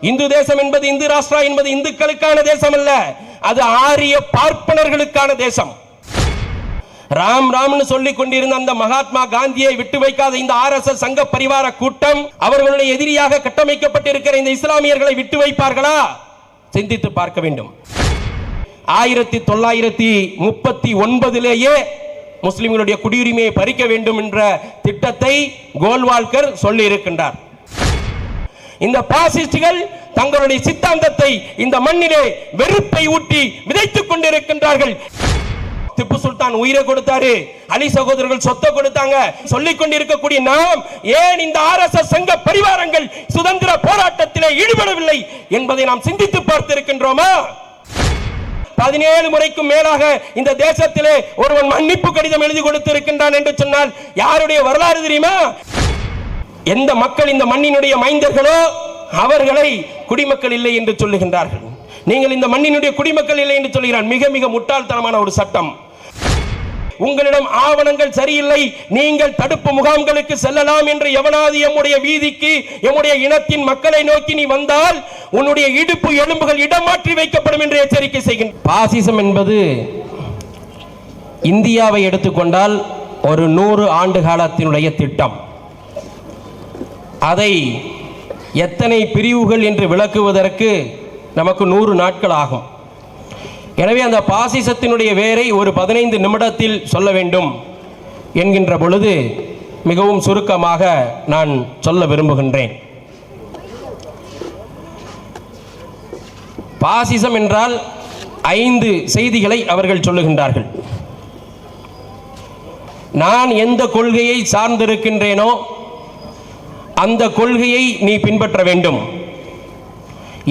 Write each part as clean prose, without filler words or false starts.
இந்து தேசம் என்பது, இந்து ராஷ்டிரா என்பது இந்துக்களுக்கான தேசம் அல்ல, அது ஆரிய பார்ப்பனர்களுக்கான தேசம். ராம் ராம்னு சொல்லிக் கொண்டிருந்த அந்த மகாத்மா காந்தியை விட்டு வைக்காத இந்த RSS சங்க பரிவார கூட்டம் அவர்களுடைய எதிரியாக கட்டமைக்கப்பட்டிருக்கிற இந்த இஸ்லாமியர்களை விட்டு வைப்பார்களா? சிந்தித்து பார்க்க வேண்டும். 1939 முஸ்லிம்களுடைய குடியுரிமையை பறிக்க வேண்டும் என்ற திட்டத்தை கோல்வால்கர் சொல்லி இருக்கின்றார். இந்த பாசிஸ்டுகள் தங்களுடைய சித்தாந்தத்தை இந்த மண்ணிலே வெறுப்பை ஊட்டி விதைத்துக் கொண்டிருக்கின்றார்கள். திப்பு சுல்தான் உயிரை கொடுத்தாரு, அலி சகோதரர்கள் சொத்தை கொடுத்தாங்க. சொல்லிக் கொண்டிருக்கக்கூடிய நாம் ஏன் இந்த RSS சங்க பரிவாரங்கள் சுதந்திர போராட்டத்திலே ஈடுபடவில்லை என்பதை நாம் சிந்தித்து பார்த்திருக்கின்றோமா? 17 முறைக்கும் மேலாக இந்த தேசத்திலே ஒருவன் மன்னிப்பு கடிதம் எழுதி கொடுத்திருக்கின்றான் என்று சொன்னால் யாருடைய வரலாறு தெரியுமா? எந்த மக்கள் இந்த மண்ணினுடைய மைந்தர்களோ அவர்களை குடிமக்கள் இல்லை என்று சொல்லுகின்றார்கள். நீங்கள் இந்த மண்ணினுடைய குடிமக்கள் இல்லை என்று சொல்கிறார். மிக மிக முட்டாள்தனமான ஒரு சட்டம். உங்களிடம் ஆவணங்கள் சரியில்லை, நீங்கள் தடுப்பு முகாம்களுக்கு செல்லலாம் என்று எவனாவது எம்முடைய வீதிக்கு எம்முடைய இனத்தின் மக்களை நோக்கி நீ வந்தால் உன்னுடைய இடுப்பு எலும்புகள் இடமாற்றி வைக்கப்படும் என்று எச்சரிக்கை செய்கின்ற பாசிசம் என்பது இந்தியாவை எடுத்துக்கொண்டால் ஒரு 100 ஆண்டு காலத்தினுடைய திட்டம். அதை எத்தனை பிரிவுகள் என்று விளக்குவதற்கு நமக்கு 100 நாட்கள் ஆகும். எனவே அந்த பாசிசத்தினுடைய வேரை ஒரு 15 நிமிடத்தில் சொல்ல வேண்டும் என்கின்ற பொழுது மிகவும் சுருக்கமாக நான் சொல்ல விரும்புகின்றேன். பாசிசம் என்றால் 5 செய்திகளை அவர்கள் சொல்லுகின்றார்கள். நான் எந்த கொள்கையை சார்ந்திருக்கின்றேனோ அந்த கொள்கையை நீ பின்பற்ற வேண்டும்.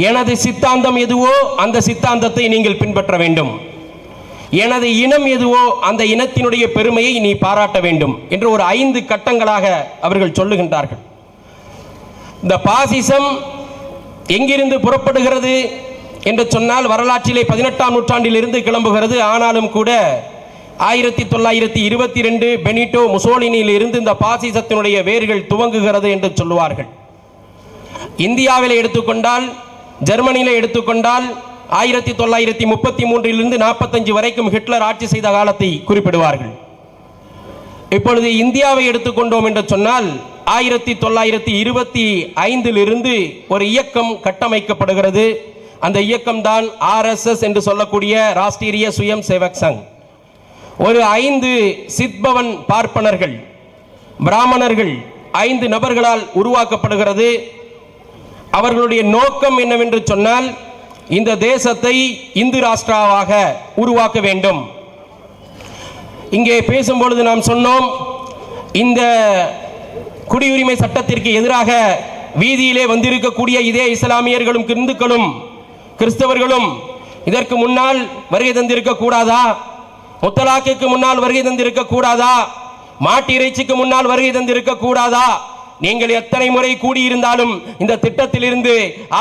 எனது சித்தாந்தம் எதுவோ அந்த சித்தாந்தத்தை நீங்கள் பின்பற்ற வேண்டும். எனது இனம் எதுவோ அந்த இனத்தினுடைய பெருமையை நீ பாராட்ட வேண்டும் என்று ஒரு 5 கட்டங்களாக அவர்கள் சொல்லுகின்றார்கள். இந்த பாசிசம் எங்கிருந்து புறப்படுகிறது என்று சொன்னால் வரலாற்றிலே 18ஆம் நூற்றாண்டில் இருந்து கிளம்புகிறது. ஆனாலும் கூட 1922 பெனிட்டோ முசோலினியில் இருந்து இந்த பாசிசத்தினுடைய வேர்கள் துவங்குகிறது என்று சொல்லுவார்கள். இந்தியாவில் எடுத்துக்கொண்டால், ஜெர்மனியில எடுத்துக்கொண்டால் 1933 இருந்து 45 வரைக்கும் ஹிட்லர் ஆட்சி செய்த காலத்தை குறிப்பிடுவார்கள். இப்பொழுது இந்தியாவை எடுத்துக்கொண்டோம் என்று சொன்னால் 1925 இருந்து ஒரு இயக்கம் கட்டமைக்கப்படுகிறது. அந்த இயக்கம் தான் RSS என்று சொல்லக்கூடிய ராஷ்டிரிய சுயம் சேவக் சங். ஒரு 5 சித்பவன் பார்ப்பனர்கள், பிராமணர்கள் 5 நபர்களால் உருவாக்கப்படுகிறது. அவர்களுடைய நோக்கம் என்னவென்று சொன்னால் இந்த தேசத்தை இந்து ராஷ்டிராவாக உருவாக்க வேண்டும். இங்கே பேசும்பொழுது நாம் சொன்னோம், இந்த குடியுரிமை சட்டத்திற்கு எதிராக வீதியிலே வந்திருக்கக்கூடிய இதே இஸ்லாமியர்களும் இந்துக்களும் கிறிஸ்தவர்களும் இதற்கு முன்னால் வருகை தந்திருக்க கூடாதா? முத்தலாக்குக்கு முன்னால் வருகை தந்திருக்க கூடாதா? மாட்டு இறைச்சிக்கு முன்னால் வருகை தந்திருக்க கூடாதா? நீங்கள் எத்தனை முறை கூடியிருந்தாலும் இந்த திட்டத்தில் இருந்து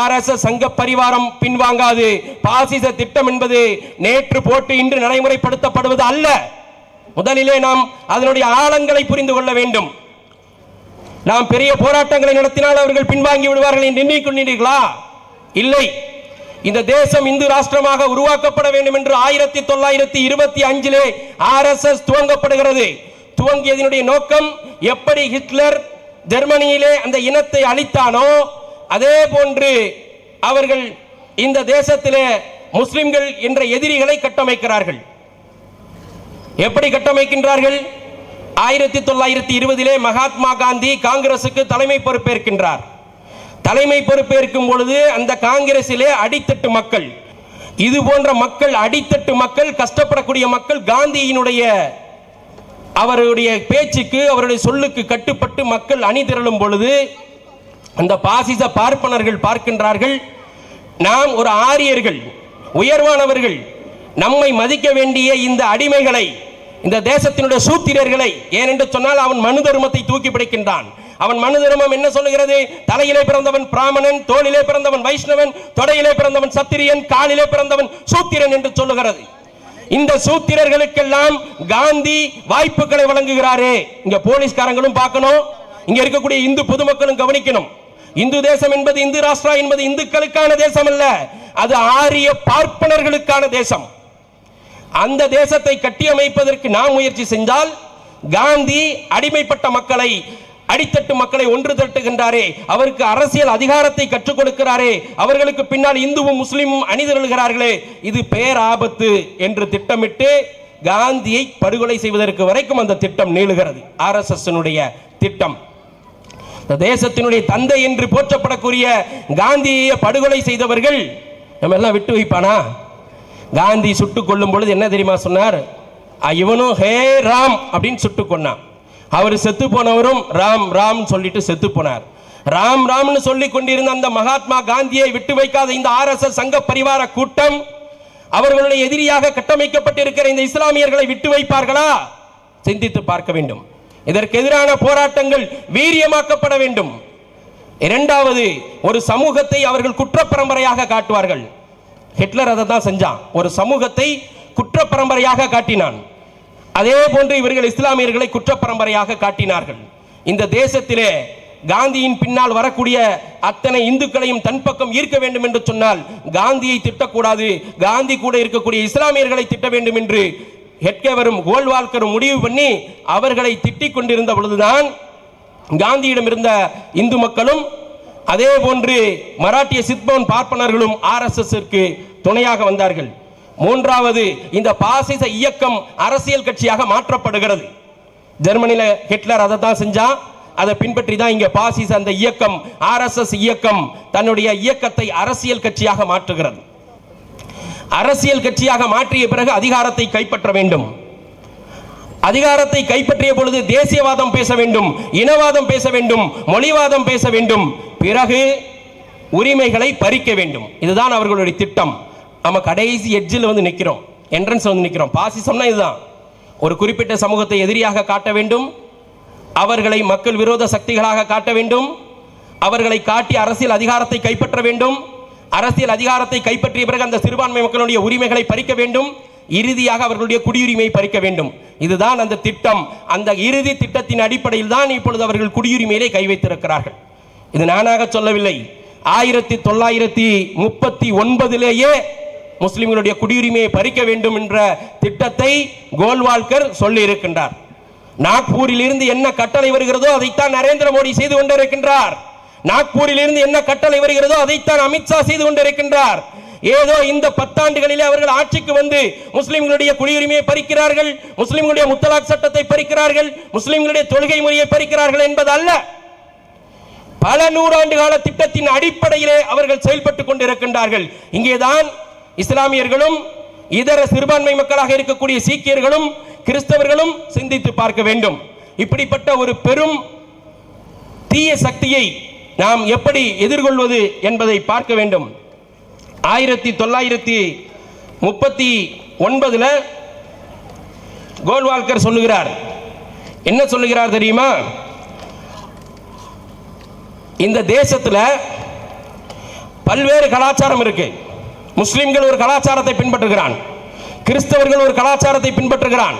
RSS சங்க பரிவாரம் பின்வாங்காது. பாசிச திட்டம் என்பது நேற்று போட்டு இன்று நடைமுறைப்படுத்தப்படுவது அல்ல. முதலிலே நாம் அதனுடைய ஆழங்களை புரிந்து கொள்ள வேண்டும். நாம் பெரிய போராட்டங்களை நடத்தினால் அவர்கள் பின்வாங்கி விடுவார்கள் என்று எண்ணிக்கொண்டீர்களா? இல்லை. இந்த தேசம் இந்து ராஷ்டிரமாக உருவாக்கப்பட வேண்டும் என்று 1925 RSS துவங்கப்படுகிறது. துவங்கியதனுடைய நோக்கம், எப்படி ஹிட்லர் ஜெர்மனியிலே அந்த இனத்தை அழித்தானோ அதே போன்று அவர்கள் இந்த தேசத்திலே முஸ்லிம்கள் என்ற எதிரிகளை கட்டமைக்கிறார்கள். எப்படி கட்டமைக்கின்றார்கள்? 1920 மகாத்மா காந்தி காங்கிரசுக்கு தலைமை பொறுப்பேற்கின்றார். தலைமை பொறுப்பேற்கும் பொழுது அந்த காங்கிரசிலே அடித்தட்டு மக்கள், இது போன்ற மக்கள், அடித்தட்டு மக்கள், கஷ்டப்படக்கூடிய மக்கள் காந்தியினுடைய அவருடைய பேச்சுக்கு அவருடைய சொல்லுக்கு கட்டுப்பட்டு மக்கள் அணி திரளும் பொழுது அந்த பாசிச பார்ப்பனர்கள் பார்க்கின்றார்கள், நாம் ஒரு ஆரியர்கள், உயர்வானவர்கள், நம்மை மதிக்க வேண்டிய இந்த அடிமைகளை, இந்த தேசத்தினுடைய சூத்திரர்களை, ஏனென்று சொன்னால் அவன் மனு தர்மத்தை தூக்கி பிடிக்கின்றான். அவன் மனு தர்மம் என்ன சொல்லுகிறது? தலையிலே பிறந்தவன் பிராமணன், தோளிலே பிறந்தவன் வைஷ்ணவன், தொடையிலே பிறந்தவன் சத்திரியன், காலிலே பிறந்தவன் சூத்திரன் என்று சொல்லுகிறது. இந்த சூத்திரர்களுக்கெல்லாம் காந்தி வாய்ப்புகளை வழங்குகிறாரே. இங்க போலீஸ்காரங்களும் பார்க்கணும், இங்க இருக்கக்கூடிய இந்து பொதுமக்களும் கவனிக்கணும். இந்து தேசம் என்பது, இந்து ராஷ்டிரா என்பது இந்துக்களுக்கான தேசம் அல்ல, அது ஆரிய பார்ப்பனர்களுக்கான தேசம். அந்த தேசத்தை கட்டியமைப்பதற்கு நாம் முயற்சி செஞ்சால், காந்தி அடிமைப்பட்ட மக்களை, அடித்தட்டு மக்களை ஒன்று திரட்டுகின்றாரே, அவருக்கு அரசியல் அதிகாரத்தை கற்றுக் கொடுக்கிறாரே, அவர்களுக்கு பின்னால் இந்துவும் முஸ்லிமும் அணிதிரளுகிறார்களே, இது பேராபத்து என்று திட்டமிட்டு காந்தியை படுகொலை செய்வதற்கு வரைக்கும் அந்த திட்டம் நீளுகிறது. RSS திட்டம். தேசத்தினுடைய தந்தை என்று போற்றப்படக்கூடிய காந்தியை படுகொலை செய்தவர்கள் நம்ம எல்லாம் விட்டு வைப்பானா? காந்தி சுட்டுக் கொள்ளும் பொழுது என்ன தெரியுமா சொன்னார்? இவனும் ஹே ராம் அப்படின்னு சுட்டுக் கொண்டான். அவர் செத்து போனவரும் ராம் ராம் சொல்லிட்டு செத்து போனார். ராம் ராம்னு சொல்லி கொண்டிருந்த அந்த மகாத்மா காந்தியை விட்டு வைக்காத இந்த RSS சங்க பரிவார கூட்டம், அவர்களுடைய எதிரியாக கட்டமைக்கப்பட்டிருக்கிற இந்த இஸ்லாமியர்களை விட்டு வைப்பார்களா? சிந்தித்து பார்க்க வேண்டும். இதற்கு எதிரான போராட்டங்கள் வீரியமாக்கப்பட வேண்டும். இரண்டாவது, ஒரு சமூகத்தை அவர்கள் குற்ற பரம்பரையாக காட்டுவார்கள். ஹிட்லர் அதை தான் செஞ்சான், ஒரு சமூகத்தை குற்ற பரம்பரையாக காட்டினான். அதே போன்று இவர்கள் இஸ்லாமியர்களை குற்ற பரம்பரையாக காட்டினார்கள். இந்த தேசத்திலே காந்தியின் பின்னால் வரக்கூடிய அத்தனை இந்துக்களையும் தன் பக்கம் ஈர்க்க வேண்டும் என்று சொன்னால் காந்தியை திட்டக்கூடாது, காந்தி கூட இருக்கக்கூடிய இஸ்லாமியர்களை திட்ட வேண்டும் என்று ஹெட்கேவரும் கோல்வால்கரும் முடிவு பண்ணி அவர்களை திட்டிக் கொண்டிருந்த பொழுதுதான் காந்தியிடம் இருந்த இந்து மக்களும் அதே போன்று மராட்டிய சித்பவன் பார்ப்பனர்களும் RSSற்கு துணையாக வந்தார்கள். மூன்றாவது, இந்த பாசிச இயக்கம் அரசியல் கட்சியாக மாற்றப்படுகிறது. ஜெர்மனியில் ஹிட்லர் அதை தான் செஞ்சான். அதை பின்பற்றி தான் இங்கே பாசிச அந்த இயக்கம் RSS இயக்கம் தன்னுடைய இயக்கத்தை அரசியல் கட்சியாக மாற்றுகிறது. அரசியல் கட்சியாக மாற்றிய பிறகு அதிகாரத்தை கைப்பற்ற வேண்டும். அதிகாரத்தை கைப்பற்றிய பொழுது தேசியவாதம் பேச வேண்டும், இனவாதம் பேச வேண்டும், மொழிவாதம் பேச வேண்டும், பிறகு உரிமைகளை பறிக்க வேண்டும். இதுதான் அவர்களுடைய திட்டம். நம்ம கடைசி எட்ஜில் வந்து நிற்கிறோம், என்ட்ரன்ஸ் வந்து நிற்கிறோம். பாசிசம்னா இதுதான். ஒரு குறிப்பிட்ட சமூகத்தை எதிரியாக காட்ட வேண்டும், அவர்களை மக்கள் விரோத சக்திகளாக காட்ட வேண்டும், அவர்களை காட்டி அரசியல் அதிகாரத்தை கைப்பற்ற வேண்டும். அரசியல் அதிகாரத்தை கைப்பற்றிய பிறகு அந்த சிறுபான்மை மக்களுடைய உரிமைகளை பறிக்க வேண்டும், இறுதியாக அவர்களுடைய குடியுரிமையை பறிக்க வேண்டும். இதுதான் அந்த திட்டம். அந்த இறுதி திட்டத்தின் அடிப்படையில் தான் இப்பொழுது அவர்கள் குடியுரிமையிலே கை வைத்திருக்கிறார்கள். இது நானாக சொல்லவில்லை. 1939 முஸ்லிம்களுடைய குடியுரிமையை பறிக்க வேண்டும் என்ற திட்டத்தை கோல்வால்கர் சொல்லி இருக்கின்றார். நாக்பூரில் இருந்து என்ன கட்டளை வருகிறதோ அதைத்தான் நரேந்திர மோடி செய்து கொண்டிருக்கின்றார். நாக்பூரில் இருந்து என்ன கட்டளை வருகிறதோ அதைத்தான் அமித்ஷா செய்து கொண்டிருக்கின்றார். ஏதோ இந்த 10 ஆண்டுகளிலே அவர்கள் ஆட்சிக்கு வந்து முஸ்லிம்களுடைய குடியுரிமையை பறிக்கிறார்கள், முஸ்லிம்களுடைய முத்தலாக் சட்டத்தை பறிக்கிறார்கள், முஸ்லிம்களுடைய தொழுகை முறையை பறிக்கிறார்கள் என்பது அல்ல. பல நூறாண்டு கால திட்டத்தின் அடிப்படையிலே அவர்கள் செயல்பட்டுக் கொண்டிருக்கின்றார்கள். இங்கேதான் இஸ்லாமியர்களும் இதர சிறுபான்மை மக்களாக இருக்கக்கூடிய சீக்கியர்களும் கிறிஸ்தவர்களும் சிந்தித்து பார்க்க வேண்டும். இப்படிப்பட்ட ஒரு பெரும் தீய சக்தியை நாம் எப்படி எதிர்கொள்வது என்பதை பார்க்க வேண்டும். 1939 கோல்வால்கர் சொல்லுகிறார். என்ன சொல்லுகிறார் தெரியுமா? இந்த தேசத்தில் பல்வேறு கலாச்சாரம் இருக்கு. முஸ்லிம்கள் ஒரு கலாச்சாரத்தை பின்பற்றுகிறான், கிறிஸ்தவர்கள் ஒரு கலாச்சாரத்தை பின்பற்றுகிறான்,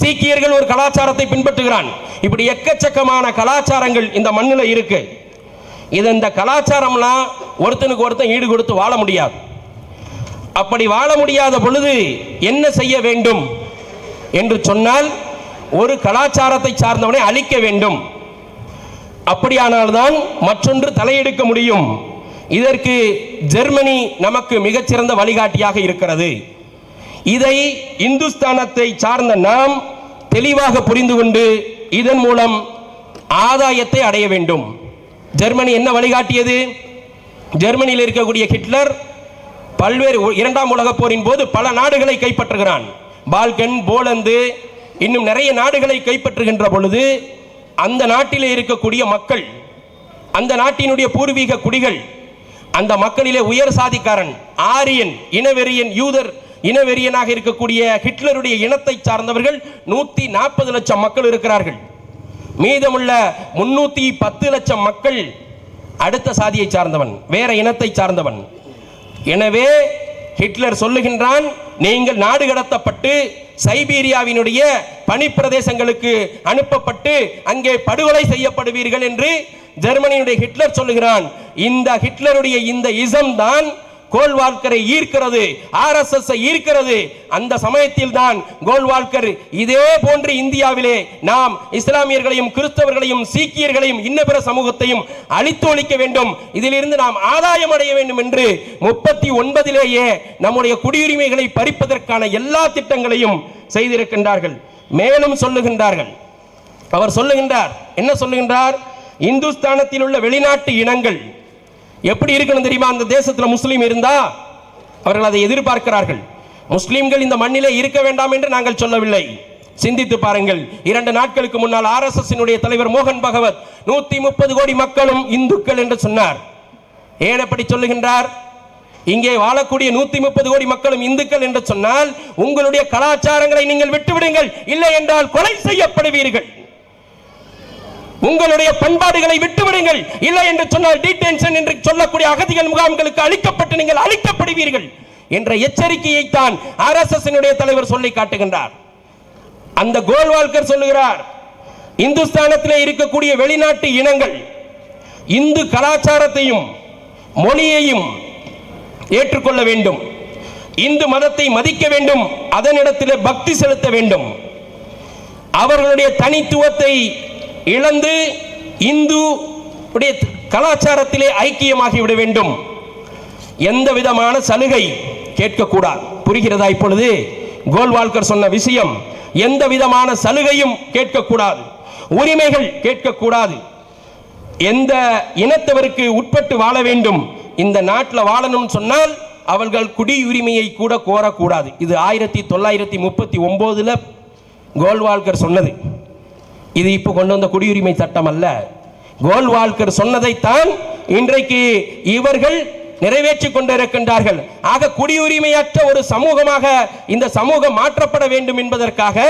சீக்கியர்கள் ஒரு கலாச்சாரத்தை பின்பற்றுகிறான். இப்படி எக்கச்சக்கமான கலாச்சாரங்கள் இந்த மண்ணில் இருக்கு. இந்த கலாச்சாரம்லாம் ஒருத்தனுக்கு ஒருத்தன் ஈடு கொடுத்து வாழ முடியாது. அப்படி வாழ முடியாத பொழுது என்ன செய்ய வேண்டும் என்று சொன்னால், ஒரு கலாச்சாரத்தை சார்ந்தவனை அழிக்க வேண்டும். அப்படியானால்தான் மற்றொன்று தலையெடுக்க முடியும். இதற்கு ஜெர்மனி நமக்கு மிகச்சிறந்த வழிகாட்டியாக இருக்கிறது. இதை இந்துஸ்தானத்தை சார்ந்த நாம் தெளிவாக புரிந்து கொண்டு இதன் மூலம் ஆதாயத்தை அடைய வேண்டும். ஜெர்மனி என்ன வழிகாட்டியது? ஜெர்மனியில் இருக்கக்கூடிய ஹிட்லர் பல்வேறு 2ஆம் உலகப் போரின் போது பல நாடுகளை கைப்பற்றுகிறான். பால்கன், போலந்து, இன்னும் நிறைய நாடுகளை கைப்பற்றுகின்ற பொழுது அந்த நாட்டிலே இருக்கக்கூடிய மக்கள், அந்த நாட்டினுடைய பூர்வீக குடிகள், அந்த மக்களிலே உயர் சாதிக்காரன், ஆரியன், இனவெறியன், யூதர் இனவெறியனாக இருக்கக்கூடிய ஹிட்லருடைய இனத்தை சார்ந்தவர்கள் 140 லட்சம் மக்கள் இருக்கிறார்கள். மீதமுள்ள 310 லட்சம் மக்கள் அடுத்த சாதியை சார்ந்தவன், வேற இனத்தை சார்ந்தவன். எனவே ஹிட்லர் சொல்லுகின்றான், நீங்கள் நாடு கடத்தப்பட்டு சைபீரியாவினுடைய பனிப்பிரதேசங்களுக்கு அனுப்பப்பட்டு அங்கே படுகொலை செய்யப்படுவீர்கள் என்று ஜெர்மனியுடைய ஹிட்லர் சொல்லுகிறான், இந்த ஹிட்லருடைய இந்த இசம் தான் கோல்வால்கரை ஈர்க்கிறது, ஆர்எஸ்எஸ் ஈர்க்கிறது. அந்த சமயத்தில் தான் கோல்வால்கர் இதே போன்று இந்தியாவிலே நாம் இஸ்லாமியர்களையும் கிறிஸ்தவர்களையும் சீக்கியர்களையும் இன்ன பிற சமூகத்தையும் அழித்து ஒழிக்க வேண்டும், இதிலிருந்து நாம் ஆதாயம் அடைய வேண்டும் என்று 39லேயே நம்முடைய குடியுரிமைகளை பறிப்பதற்கான எல்லா திட்டங்களையும் செய்திருக்கின்றார்கள். மேலும் சொல்லுகின்றார்கள், அவர் சொல்லுகின்றார், என்ன சொல்லுகின்றார், இந்துஸ்தானத்தில் உள்ள வெளிநாட்டு இனங்கள் எப்படி இருக்கணும் தெரியுமா? அந்த தேசத்தில் முஸ்லீம் இருந்தா அவர்கள் அதை எதிர்பார்க்கிறார்கள். முஸ்லீம்கள் இந்த மண்ணிலே இருக்க வேண்டாம் என்று நாங்கள் சொல்லவில்லை. சிந்தித்து பாருங்கள். 2 நாட்களுக்கு முன்னால் RSS தலைவர் மோகன் பகவத் 130 கோடி மக்களும் இந்துக்கள் என்று சொன்னார். ஏன் அப்படி சொல்லுகின்றார்? இங்கே வாழக்கூடிய 130 கோடி மக்களும் இந்துக்கள் என்று சொன்னால் உங்களுடைய கலாச்சாரங்களை நீங்கள் விட்டுவிடுங்கள், இல்லை என்றால் கொலை செய்யப்படுவீர்கள். உங்களுடைய பண்பாடுகளை விட்டுவிடுங்கள், இல்லை என்று சொன்னால் டீடென்ஷன் என்று சொல்லக்கூடிய அகதிகள் முகாம்களுக்கு அளிக்கப்பட்டு நீங்கள் அளிக்கப்படுவீர்கள் என்ற எச்சரிக்கையை தான் RSS தலைவர் சொல்லி காட்டுகின்றார். அந்த கோல்வால்கர் சொல்லுகிறார், இந்துஸ்தானத்திலே இருக்கக்கூடிய வெளிநாட்டு இனங்கள் இந்து கலாச்சாரத்தையும் மொழியையும் ஏற்றுக்கொள்ள வேண்டும், இந்து மதத்தை மதிக்க வேண்டும், அதனிடத்திலே பக்தி செலுத்த வேண்டும், அவர்களுடைய தனித்துவத்தை இழந்து இந்து கலாச்சாரத்திலே ஐக்கியமாகிவிட வேண்டும், எந்த விதமான சலுகை கேட்கக்கூடாது. புரிகிறதா இப்பொழுது கோல்வால்கர் சொன்ன விஷயம்? எந்த விதமான சலுகையும் கேட்கக்கூடாது, உரிமைகள் கேட்கக்கூடாது, எந்த இனத்தவருக்கு உட்பட்டு வாழ வேண்டும், இந்த நாட்டில் வாழணும் சொன்னால் அவர்கள் குடியுரிமையை கூட கோரக்கூடாது. இது 1939 கோல்வால்கர் சொன்னது. இது இப்போ கொண்டு வந்த குடியுரிமை சட்டம் அல்ல. கோல்வால்கர் சொன்னதைத்தான் இன்றைக்கு இவர்கள் நிறைவேற்றிக் கொண்டிருக்கின்றார்கள். ஆக குடியுரிமையற்ற ஒரு சமூகமாக இந்த சமூகம் மாற்றப்பட வேண்டும் என்பதற்காக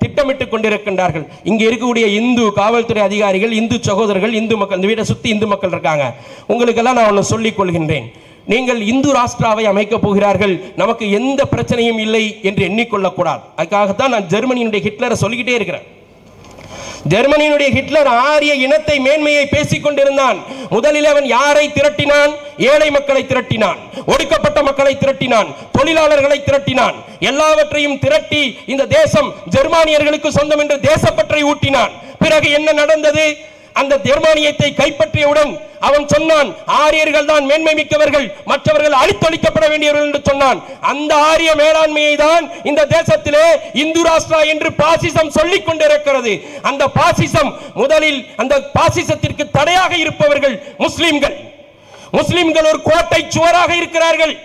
திட்டமிட்டுக் கொண்டிருக்கின்றார்கள். இங்கே இருக்கக்கூடிய இந்து காவல்துறை அதிகாரிகள், இந்து சகோதரர்கள், இந்து மக்கள், இந்த வீட்டை சுற்றி இந்து மக்கள் இருக்காங்க. உங்களுக்கெல்லாம் நான் ஒன்று சொல்லிக் கொள்கின்றேன், நீங்கள் இந்து ராஷ்டிராவை அமைக்கப் போகிறார்கள், நமக்கு எந்த பிரச்சனையும் இல்லை என்று எண்ணிக்கொள்ளக்கூடாது. அதுக்காகத்தான் நான் ஜெர்மனியினுடைய ஹிட்லரை சொல்லிக்கிட்டே இருக்கிறேன். ஜெர்மனியினுடைய ஹிட்லர் ஆரிய இனத்தை மேன்மையை பேசிக் கொண்டிருந்தான். முதலில் அவன் யாரை திரட்டினான்? ஏழை மக்களை திரட்டினான், ஒடுக்கப்பட்ட மக்களை திரட்டினான், தொழிலாளர்களை திரட்டினான், எல்லாவற்றையும் திரட்டி இந்த தேசம் ஜெர்மானியர்களுக்கு சொந்தம் என்று தேசப்பற்றை ஊட்டினான். பிறகு என்ன நடந்தது? அந்த ஜெர்மானியத்தை கைப்பற்றியவுடன் அவன் சொன்னான், ஆரியர்கள் தான் மேன்மை மிக்கவர்கள், மற்றவர்கள் அழித்தொழிக்கப்பட வேண்டியவர்கள் என்று சொன்னான். அந்த ஆரிய மேலாண்மையை தான் இந்த தேசத்திலே இந்து ராஷ்டிரா என்று பாசிசம் சொல்லிக் கொண்டிருக்கிறது. அந்த பாசிசம், முதலில் அந்த பாசிசத்திற்கு தடையாக இருப்பவர்கள் முஸ்லிம்கள். முஸ்லிம்கள் ஒரு கோட்டை சுவராக இருக்கிறார்கள்.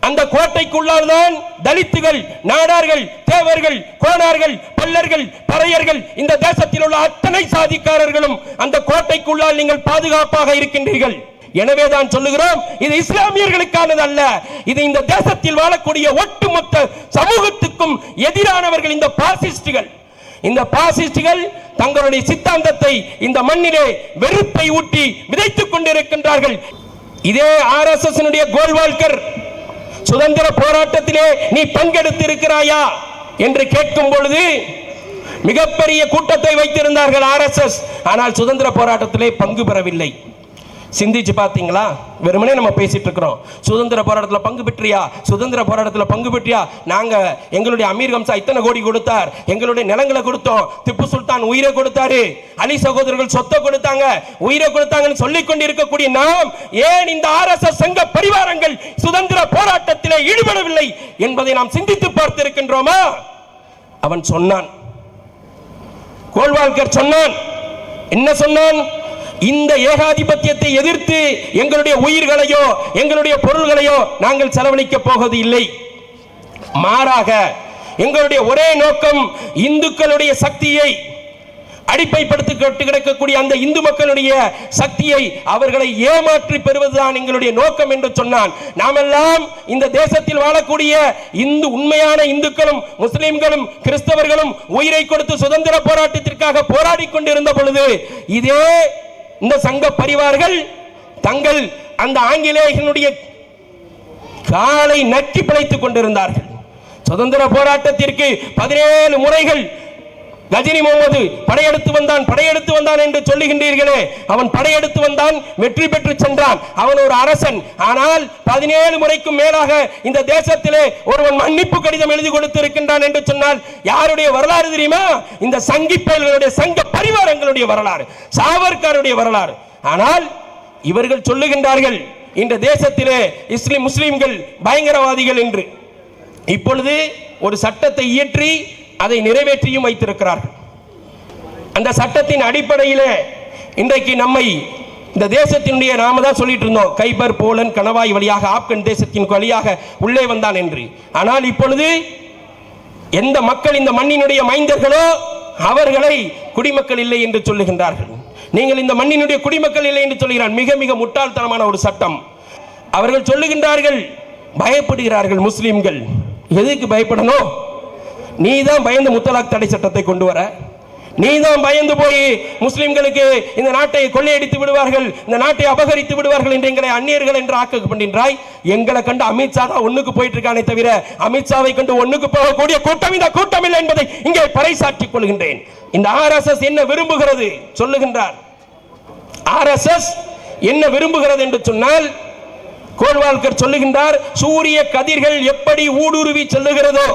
அந்த கோட்டைக்குள்ளால் தான் தலித்துகள், நாடார்கள், தேவர்கள், கோணார்கள், பல்லர்கள், பறையர்கள், இந்த தேசத்தில் உள்ள அத்தனை சாதிக்காரர்களும் அந்த கோட்டைக்குள்ளால் நீங்கள் பாதுகாப்பாக இருக்கின்றீர்கள். எனவே தான் சொல்லுகிறோம், இது இஸ்லாமியர்களுக்கானது அல்ல, இது இந்த தேசத்தில் வாழக்கூடிய ஒட்டுமொத்த சமூகத்துக்கும் எதிரானவர்கள் இந்த பாசிஸ்டுகள். இந்த பாசிஸ்டுகள் தங்களுடைய சித்தாந்தத்தை இந்த மண்ணிலே வெறுப்பை ஊட்டி விதைத்துக் கொண்டிருக்கின்றார்கள். இதே RSS கோல்வால்கர் சுதந்திர போராட்டத்திலே நீ பங்கெடுத்து இருக்கிறாயா என்று கேட்கும் பொழுது மிகப்பெரிய கூட்டத்தை வைத்திருந்தார்கள் RSS. ஆனால் சுதந்திர போராட்டத்திலே பங்கு பெறவில்லை. சிந்திச்சு பார்த்தீங்களா? வெறுமனே நம்ம பேசிட்டு இருக்கிறோம், சுதந்திர போராட்டத்தில் பங்கு பெற்றியா, சுதந்திர போராட்டத்தில் பங்கு பெற்றியா? நாங்க எங்களுடைய அமீர் ஹம்சா இத்தனை கோடி கொடுத்தார், எங்களுடைய நிலங்களை கொடுத்தோம், திப்பு சுல்தான் உயிரை கொடுத்தாரு, அலி சகோதரர்கள் சொத்தை கொடுத்தாங்க, உயிரை கொடுத்தாங்கன்னு சொல்லிக் கொண்டிருக்கக்கூடிய நாம் ஏன் இந்த RSS சங்க பரிவாரங்கள் சுதந்திர போராட்டத்தில் ஈடுபடவில்லை என்பதை நாம் சிந்தித்து பார்த்திருக்கின்றோமா? அவன் சொன்னான், கோல்வால்கர் சொன்னான். என்ன சொன்னான்? இந்த ஏகாதிபத்தியத்தை எதிர்த்து எங்களுடைய உயிர்களையோ எங்களுடைய பொருள்களையோ நாங்கள் செலவழிக்க போவது இல்லை. மாறாக எங்களுடைய ஒரே நோக்கம் இந்துக்களுடைய சக்தியை, அடிப்பைப்படுத்தி கிடக்கக்கூடிய அந்த இந்து மக்களுடைய சக்தியை அவர்களை ஏமாற்றி பெறுவதுதான் எங்களுடைய நோக்கம் என்று சொன்னான். நாமெல்லாம் இந்த தேசத்தில் வாழக்கூடிய உண்மையான இந்துக்களும் முஸ்லிம்களும் கிறிஸ்தவர்களும் உயிரை கொடுத்து சுதந்திர போராட்டத்திற்காக போராடி கொண்டிருந்த பொழுது இதே இந்த சங்க பரிவார்கள் தங்கள் அந்த ஆங்கிலேயர்களுடைய காலை நக்கி பிழைத்துக் கொண்டிருந்தார்கள். சுதந்திர போராட்டத்திற்கு 17 முறைகள் கஜினி முகமது படையெடுத்து வந்தான் என்று சொல்லுகின்றீர்களே, அவன் படையெடுத்து வந்தான், வெற்றி பெற்று சென்றான், அவன் ஒரு அரசன். ஆனால் 17 முறைக்கும் மேலாக இந்த தேசத்திலே ஒருவன் மன்னிப்பு கடிதம் எழுதி கொடுத்திருக்கின்றான் என்று சொன்னால் யாருடைய வரலாறு தெரியுமா? இந்த சங்கி பயல்களுடைய, சங்க பரிவாரங்களுடைய வரலாறு, சாவர்கருடைய வரலாறு. ஆனால் இவர்கள் சொல்லுகின்றார்கள் இந்த தேசத்திலே முஸ்லிம்கள் பயங்கரவாதிகள் என்று. இப்பொழுது ஒரு சட்டத்தை இயற்றி அதை நிறைவேற்றியும் வைத்திருக்கிறார்கள். அந்த சட்டத்தின் அடிப்படையில் இன்றைக்கு நம்மை இந்த தேசத்தினுடைய, நாம தான் சொல்லிட்டு இருந்தோம், கைபர், போலன், கணவாய் வழியாக ஆப்கன் தேசத்தின் வழியாக உள்ளே வந்தான் என்று. ஆனால் இப்பொழுது எந்த மக்கள் இந்த மண்ணினுடைய மைந்தர்களோ அவர்களை குடிமக்கள் இல்லை என்று சொல்லுகின்றார்கள். நீங்கள் இந்த மண்ணினுடைய குடிமக்கள் இல்லை என்று சொல்கிறார். மிக மிக முட்டாள்தனமான ஒரு சட்டம். அவர்கள் சொல்லுகின்றார்கள், பயப்படுகிறார்கள் முஸ்லிம்கள். எதுக்கு பயப்படணும்? நீ தான் பயந்து முத்தலாக் தடை சட்டத்தை கொண்டு வர, நீ தான் பயந்து போய் முஸ்லிம்களுக்கு இந்த நாட்டை கொள்ளையடித்து விடுவார்கள், இந்த நாட்டை அபகரித்து விடுவார்கள் என்று எங்களை அந்நியர்கள் என்று ஆக்கப்படுகின்றாய். எங்களை கண்டு அமித்ஷா தான் ஒண்ணுக்கு போயிட்டு இருக்கானே தவிர அமித்ஷாவை கண்டு ஒண்ணுக்கு போகக்கூடிய கூட்டம் இந்த கூட்டம் இல்லை என்பதை இங்கே பறைசாற்றிக் கொள்கின்றேன். இந்த ஆர்எஸ்எஸ் என்ன விரும்புகிறது சொல்லுகின்றார். ஆர்எஸ்எஸ் என்ன விரும்புகிறது என்று சொன்னால், கோல்வால்கர் சொல்லுகின்றார், சூரிய கதிர்கள் எப்படி ஊடுருவி செல்லுகிறதோ,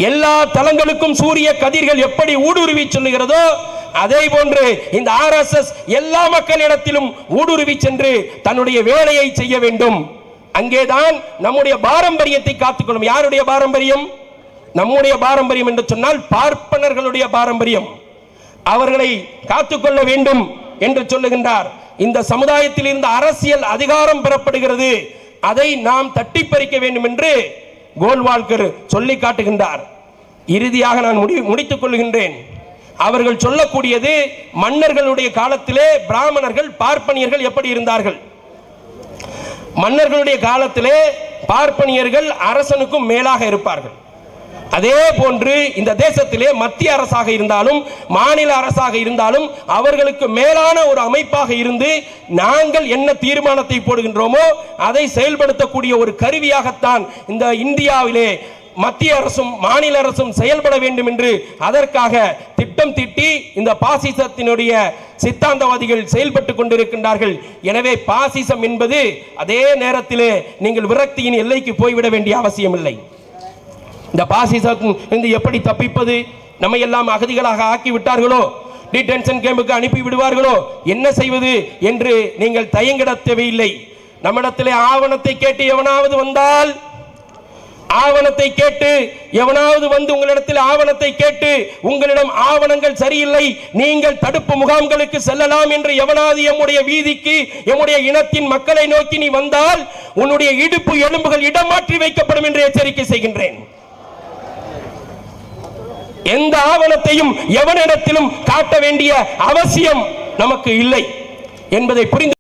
எல்லா தலங்களுக்கும் சூரிய கதிர்கள் எப்படி ஊடுருவி செல்லுகிறதோ அதே போன்று இந்த ஆர்எஸ்எஸ் எல்லா மக்களிடத்திலும் ஊடுருவி சென்று தன்னுடைய வேலையை செய்ய வேண்டும். அங்கேதான் நம்முடைய பாரம்பரியத்தை காத்துக்கொள்ளும். யாருடைய பாரம்பரியம்? நம்முடைய பாரம்பரியம் என்று சொன்னால் பார்ப்பனர்களுடைய பாரம்பரியம். அவர்களை காத்துக்கொள்ள வேண்டும் என்று சொல்லுகின்றார். இந்த சமுதாயத்தில் இருந்து அரசியல் அதிகாரம் பெறப்படுகிறது, அதை நாம் தட்டி பறிக்க வேண்டும் என்று கோல்வால்கர் சொல்லி காட்டுகின்றார். இறுதியாக நான் முடித்துக் கொள்கின்றேன். அவர்கள் சொல்லக்கூடியது, மன்னர்களுடைய காலத்திலே பிராமணர்கள், பார்ப்பனியர்கள் எப்படி இருந்தார்கள்? மன்னர்களுடைய காலத்திலே பார்ப்பனியர்கள் அரசனுக்கும் மேலாக இருப்பார்கள். அதே போன்று இந்த தேசத்திலே மத்திய அரசாக இருந்தாலும் மாநில அரசாக இருந்தாலும் அவர்களுக்கு மேலான ஒரு அமைப்பாக இருந்து நாங்கள் என்ன தீர்மானத்தை போடுகின்றோமோ அதை செயல்படுத்தக்கூடிய ஒரு கருவியாகத்தான் இந்த இந்தியாவிலே மத்திய அரசும் மாநில அரசும் செயல்பட வேண்டும் என்று அதற்காக திட்டம் தீட்டி இந்த பாசிசத்தினுடைய சித்தாந்தவாதிகள் செயல்பட்டுக் கொண்டிருக்கின்றார்கள். எனவே பாசிசம் என்பது அதே நேரத்திலே நீங்கள் விரக்தியின் எல்லைக்கு போய்விட வேண்டிய அவசியம் இல்லை. இந்த பாசிசம் எப்படி தப்பிப்பது? நம்ம எல்லாம் அகதிகளாக ஆக்கி விட்டார்களோ, டிடென்ஷன் கேம்புக்கு அனுப்பி விடுவார்களோ, என்ன செய்வது என்று நீங்கள் தயங்கிட தேவையில்லை. நம்மிடத்திலே ஆவணத்தை கேட்டு எவனாவது வந்தால், ஆவணத்தை கேட்டு எவனாவது வந்து உங்களிடத்தில் ஆவணத்தை கேட்டு உங்களிடம் ஆவணங்கள் சரியில்லை, நீங்கள் தடுப்பு முகாம்களுக்கு செல்லலாம் என்று எவனாவது எம்முடைய வீதிக்கு, எம்முடைய இனத்தின் மக்களை நோக்கி நீ வந்தால் உன்னுடைய இடுப்பு எலும்புகள் இடம் மாற்றி வைக்கப்படும் என்று எச்சரிக்கை செய்கின்றேன். எந்த ஆவணத்தையும் எவனிடத்திலும் காட்ட வேண்டிய அவசியம் நமக்கு இல்லை என்பதை புரிந்து